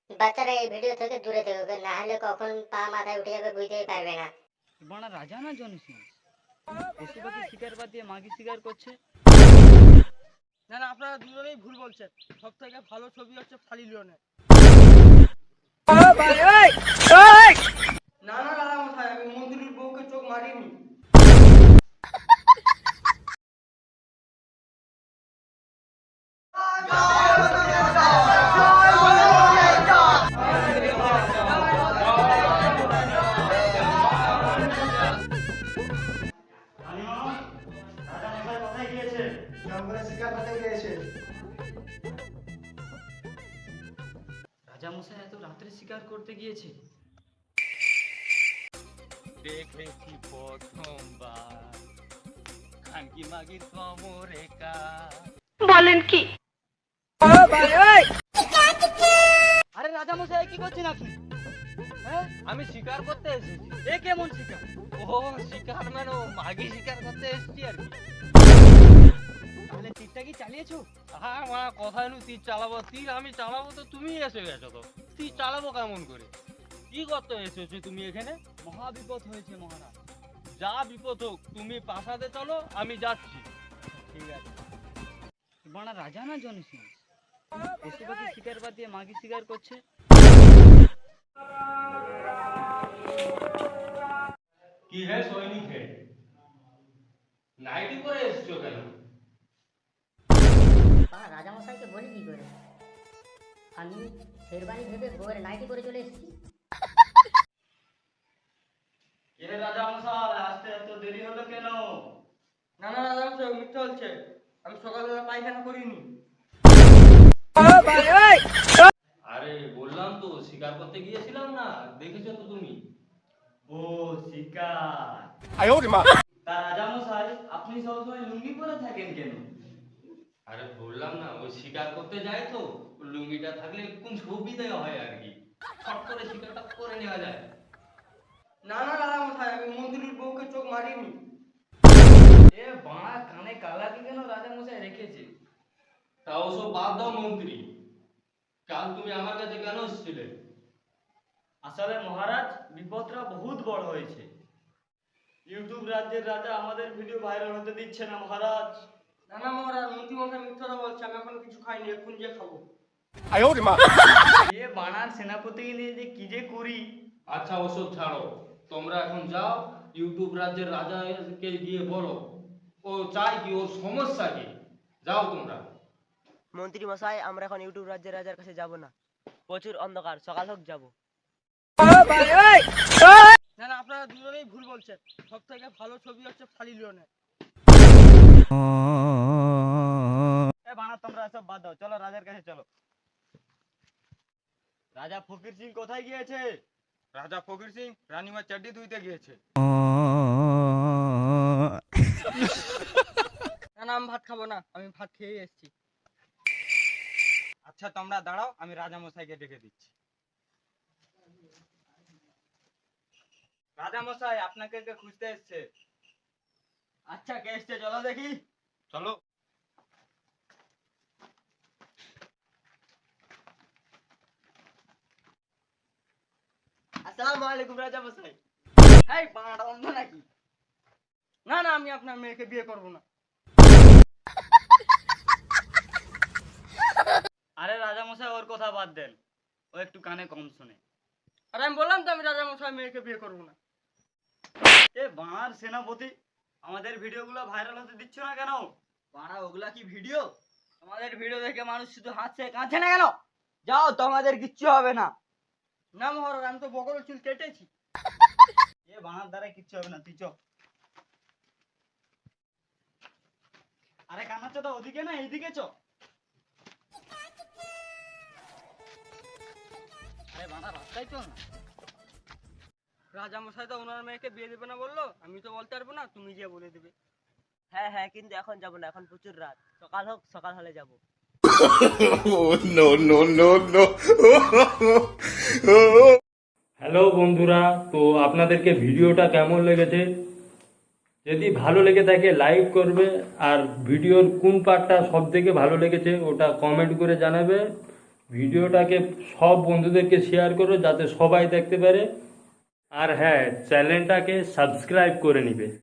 বাচ্চারা এই ভিডিও থেকে দূরে থেকো, না হলে কখন পা মাথায় উঠে যাবে বুঝতেই পারবে না। বানা রাজা না জনি সিং পশু পাখি শিকার বাদ দিয়ে মাগি শিকার করছে। না না, আপনারা দুজনেই ভুল বলছেন। সব থেকে ভালো ছবি হচ্ছে ফালি লিওনের। না না দাদা মশাই, আমি মন্ত্রীর বউকে চোখ মারিনি। রাজা মশাই এত রাত্রে শিকার করতে গিয়েছে। দেখেছি প্রথমবার খানকি মাগির কমরেকা। বলেন কি? আরে রাজা মশাই কি করছেন আপনি? হ্যাঁ, আমি শিকার করতে এসেছি। এ কেমন শিকার? ও শিকার মানে ও মাগি শিকার করতে এসেছি আর কি। তাহলে তীরটা কি চালিয়েছো? হ্যাঁ মা, কোথায় নু তীর চালাবো? তীর আমি চালাবো তো তুমি এসে গেছো তো। তীর চালাবো কেমন করে? কি করতে এসেছো তুমি এখানে? মহা বিপদ হয়েছে মহারাজ। যা বিপদ হোক তুমি প্রাসাদে চলো, আমি যাচ্ছি। ঠিক আছে। বানা রাজা না জনি সিং পশু পাখি শিকার বাদ দিয়ে মাগি শিকার করছে। কি হে সৈনিক হে, নাইটি পরে এসছো কেন? রাজা মশাইকে বলি কি করে? আমি শেরবানি ভেবে বউয়ের নাইটি পরে চলে এসেছি। এ রাজা মশাই আসতে এত দেরি হলো কেন? না না দাদা মশাই, মিথ্যে বলছে। আমি সকালবেলা পায়খানা করিনি। আরে বললাম তো শিকার করতে গিয়েছিলাম না, দেখেছো তো তুমি। ও শিকার। তা রাজা মশাই আপনি সবসময় লুঙ্গি পরে থাকেন কেন? আরে বললাম না, ওই শিকার করতে যায় তো, লুঙ্গিটা থাকলে কোন সুবিধা হয় আর কি, ফট করে শিকারটা করে নেওয়া যায়। না না দাদা মশাই, আমি মন্ত্রীর বউকে চোখ মারিনি। এ বাঁড়া কানে কালাকে কেন রাজা মশাই রেখেছে? তা ওসব বাদ দাও মন্ত্রী, কাল তুমি আমার কাছে কেন এসেছিলে? আসলে মহারাজ বিপদটা বহুত বড় হয়েছে। ইউটিউব রাজ্যের রাজা আমাদের ভিডিও ভাইরাল হতে দিচ্ছে না মহারাজ। না না মহারাজ, মন্ত্রী মশাই মিথ্যা বলছে। আমি এখন কিছু খাইনি, এখন যে খাবো। এ বানার সেনাপতিকে নিয়ে যে কি যে করি। আচ্ছা ওসব ছাড়ো, তোমরা এখন যাও ইউটিউব রাজ্যের রাজাকে গিয়ে বলো ও চাই কি, ওর সমস্যা কি। যাও তোমরা। মন্ত্রী মশাই, আমরা এখন ইউটিউব রাজ্যের রাজার কাছে যাব না। প্রচুর অন্ধকার, সকাল হোক যাব। না না, আপনারা দুজনেই ভুল বলছেন। সব থেকে ভালো ছবি হচ্ছে ফালি লিওনের। এ বানা তোমরা সব বাদ দাও, চলো রাজার কাছে চলো। রাজা ফকির সিং কোথায় গিয়েছে? রাজা ফকির সিং রানীমা চাড্ডি ধুইতে গিয়েছে। না না, আমি ভাত খাবো না, আমি ভাত খেয়ে এসেছি। আচ্ছা তোমরা দাঁড়াও, আমি রাজা মশাইকে ডেকে দিচ্ছি। রাজা মশাই আপনাকে কে খুঁজতে এসছে। আচ্ছা কে এসছে চলো দেখি। চলো। আসসালামু আলাইকুম রাজা মশাই। এই বানাটা অন্ধ নাকি? না না, আমি আপনার মেয়েকে বিয়ে করবো না। আরে রাজা মশাই ওর কথা বাদ দেন, ও একটু কানে কম শোনে। আর আমি বললাম তো, আমি রাজা মশাই মেয়েকে বিয়ে করবো না। এ বাঁড়ার সেনাপতি আমাদের ভিডিওগুলো ভাইরাল হতে দিচ্ছ না কেন? বাড়া, ওগুলা কি ভিডিও? তোমাদের ভিডিও দেখে মানুষ শুধু হাসছে, কাঁদছে না কেন? যাও, তোমাদের কিচ্ছু হবে না। না মহারাজ, আমি তো বগলের চুল কেটেছি। এ বাঁড়ার দ্বারা কিচ্ছু হবে না, তুই চ। আরে কানাচ্ছ তো ওদিকে না এইদিকে চ। আরে বাঁড়া রাস্তায় চল না। রাজা মশাই তো ওনার মেয়েকে বিয়ে দেবে না বললো, আমি তো বলতে পারবো না, তুমি গিয়ে বলে দেবে। হ্যাঁ হ্যাঁ, কিন্তু এখন যাব না, এখন প্রচুর রাত। সকাল হোক, সকাল হলে যাব। হ্যালো বন্ধুরা, তো আপনাদেরকে ভিডিওটা কেমন লেগেছে? যদি ভালো লেগে থাকে লাইক করবে, আর ভিডিওর কোন পার্টটা সব থেকে ভালো লেগেছে ওটা কমেন্ট করে জানাবে। ভিডিওটাকে সব বন্ধুদেরকে শেয়ার করো যাতে সবাই দেখতে পারে। আর হ্যাঁ, চ্যানেলটাকে সাবস্ক্রাইব করে নিবে।